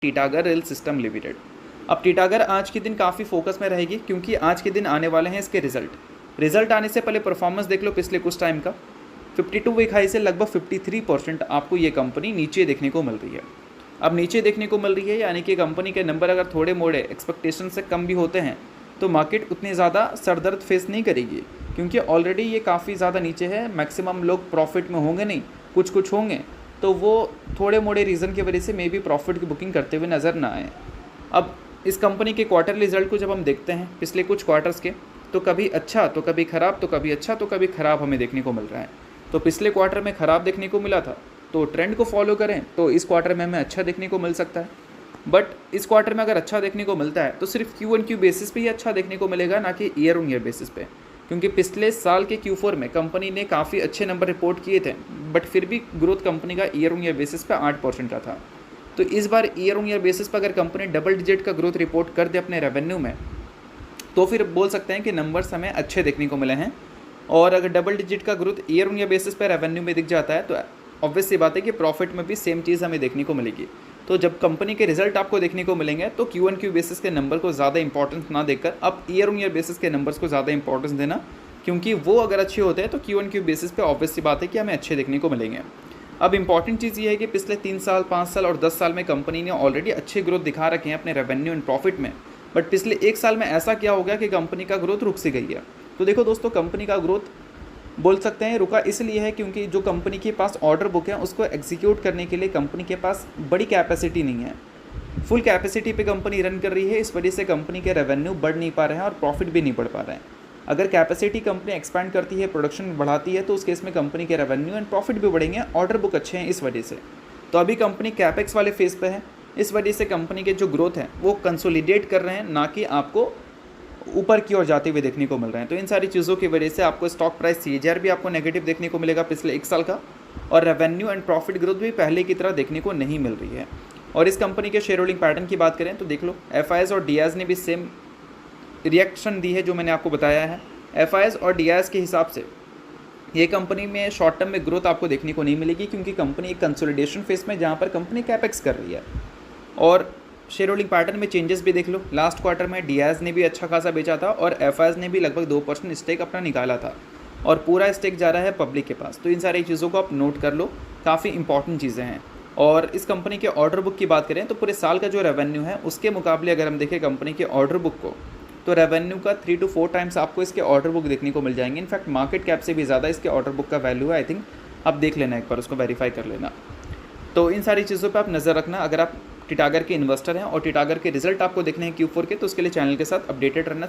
टिटागर rail system limited. अब टिटागर आज के दिन काफ़ी फोकस में रहेगी क्योंकि आज के दिन आने वाले हैं इसके रिजल्ट आने से पहले परफॉर्मेंस देख लो पिछले कुछ टाइम का। 52 वीक हाई से लगभग 53% आपको ये कंपनी नीचे देखने को मिल रही है। अब नीचे देखने को मिल रही है यानी कि कंपनी के नंबर अगर थोड़े मोड़े एक्सपेक्टेशन से कम भी होते हैं तो मार्केट उतनी ज़्यादा सरदर्द फेस नहीं करेगी क्योंकि ऑलरेडी ये काफ़ी ज़्यादा नीचे है। मैक्सिमम लोग प्रॉफिट में होंगे नहीं, कुछ होंगे, तो वो थोड़े मोड़े रीज़न की वजह से मे भी प्रॉफिट की बुकिंग करते हुए नज़र ना आए। अब इस कंपनी के क्वार्टरली रिजल्ट को जब हम देखते हैं पिछले कुछ क्वार्टर्स के, तो कभी अच्छा तो कभी ख़राब, तो कभी अच्छा तो कभी ख़राब हमें देखने को मिल रहा है। तो पिछले क्वार्टर में ख़राब देखने को मिला था, तो ट्रेंड को फॉलो करें तो इस क्वार्टर में हमें अच्छा देखने को मिल सकता है। बट इस क्वार्टर में अगर अच्छा देखने को मिलता है तो सिर्फ Q1Q बेसिस पे ही अच्छा देखने को मिलेगा, ना कि ईयर ऑन ईयर बेसिस पे, क्योंकि पिछले साल के Q4 में कंपनी ने काफ़ी अच्छे नंबर रिपोर्ट किए थे, बट फिर भी ग्रोथ कंपनी का ईयर ऑन ईयर बेसिस पे 8% का था। तो इस बार ईयर ऑन ईयर बेसिस पर अगर कंपनी डबल डिजिट का ग्रोथ रिपोर्ट कर दे अपने रेवेन्यू में, तो फिर बोल सकते हैं कि नंबर्स हमें अच्छे देखने को मिले हैं। और अगर डबल डिजिट का growth year on year basis पर रेवेन्यू में दिख जाता है तो ऑब्वियस सी बात है कि प्रॉफिट में भी सेम चीज़ हमें देखने को मिलेगी। तो जब कंपनी के रिजल्ट आपको देखने को मिलेंगे तो Q1Q बेसिस के नंबर को ज़्यादा इंपॉर्टेंस ना देकर अब ईयर ऑन ईयर बेसिस के नंबर्स को ज़्यादा इंपॉर्टेंस देना, क्योंकि वो अगर अच्छे होते हैं तो Q1Q बेसिस पे ऑब्वियस सी बात है कि हमें अच्छे देखने को मिलेंगे। अब इंपॉर्टेंट चीज़ ये है कि पिछले 3 साल, 5 साल और 10 साल में कंपनी ने ऑलरेडी अच्छे ग्रोथ दिखा रखे हैं अपने रेवेन्यू एंड प्रॉफिट में, बट पिछले 1 साल में ऐसा क्या हो गया कि कंपनी का ग्रोथ रुक सी गई है। तो देखो दोस्तों, कंपनी का ग्रोथ बोल सकते हैं रुका इसलिए है क्योंकि जो कंपनी के पास ऑर्डर बुक है उसको एग्जीक्यूट करने के लिए कंपनी के पास बड़ी कैपेसिटी नहीं है। फुल कैपेसिटी पे कंपनी रन कर रही है, इस वजह से कंपनी के रेवेन्यू बढ़ नहीं पा रहे हैं और प्रॉफिट भी नहीं बढ़ पा रहे हैं। अगर कैपेसिटी कंपनी एक्सपैंड करती है, प्रोडक्शन बढ़ाती है, तो उस केस में कंपनी के रेवेन्यू एंड प्रॉफिट भी बढ़ेंगे, ऑर्डर बुक अच्छे हैं इस वजह से। तो अभी कंपनी कैपेक्स वाले फेज़ पे है, इस वजह से कंपनी के जो ग्रोथ है वो कंसोलिडेट कर रहे हैं, ना कि आपको ऊपर की ओर जाते हुए देखने को मिल रहे हैं। तो इन सारी चीज़ों की वजह से आपको स्टॉक प्राइस CAGR भी आपको नेगेटिव देखने को मिलेगा पिछले 1 साल का, और रेवेन्यू एंड प्रॉफिट ग्रोथ भी पहले की तरह देखने को नहीं मिल रही है। और इस कंपनी के शेयर होल्डिंग पैटर्न की बात करें तो देख लो, FIS और DIS ने भी सेम रिएक्शन दी है जो मैंने आपको बताया है। FIS और DIS के हिसाब से ये कंपनी में शॉर्ट टर्म में ग्रोथ आपको देखने को नहीं मिलेगी, क्योंकि कंपनी एक कंसोलिडेशन फेस में जहाँ पर कंपनी कैपेक्स कर रही है। और शेयर होल्डिंग पैटर्न में चेंजेस भी देख लो, लास्ट क्वार्टर में DIS ने भी अच्छा खासा बेचा था और FIS ने भी लगभग 2% स्टेक अपना निकाला था, और पूरा स्टेक जा रहा है पब्लिक के पास। तो इन सारी चीज़ों को आप नोट कर लो, काफ़ी इंपॉर्टेंट चीज़ें हैं। और इस कंपनी के ऑर्डर बुक की बात करें तो पूरे साल का जो रेवेन्यू है उसके मुकाबले अगर हम देखें कंपनी के ऑर्डर बुक को, तो रेवेन्यू का 3 to 4 टाइम्स आपको इसके ऑर्डर बुक देखने को मिल जाएंगे। इनफैक्ट मार्केट कैप से भी ज़्यादा इसके ऑर्डर बुक का वैल्यू है। आई थिंक आप देख लेना, एक बार उसको वेरीफाई कर लेना। तो इन सारी चीज़ों पे आप नज़र रखना। अगर आप टिटागर के इन्वेस्टर हैं और टिटागर के रिजल्ट आपको देखने हैं Q4 के, तो उसके लिए चैनल के साथ अपडेटेड रहना।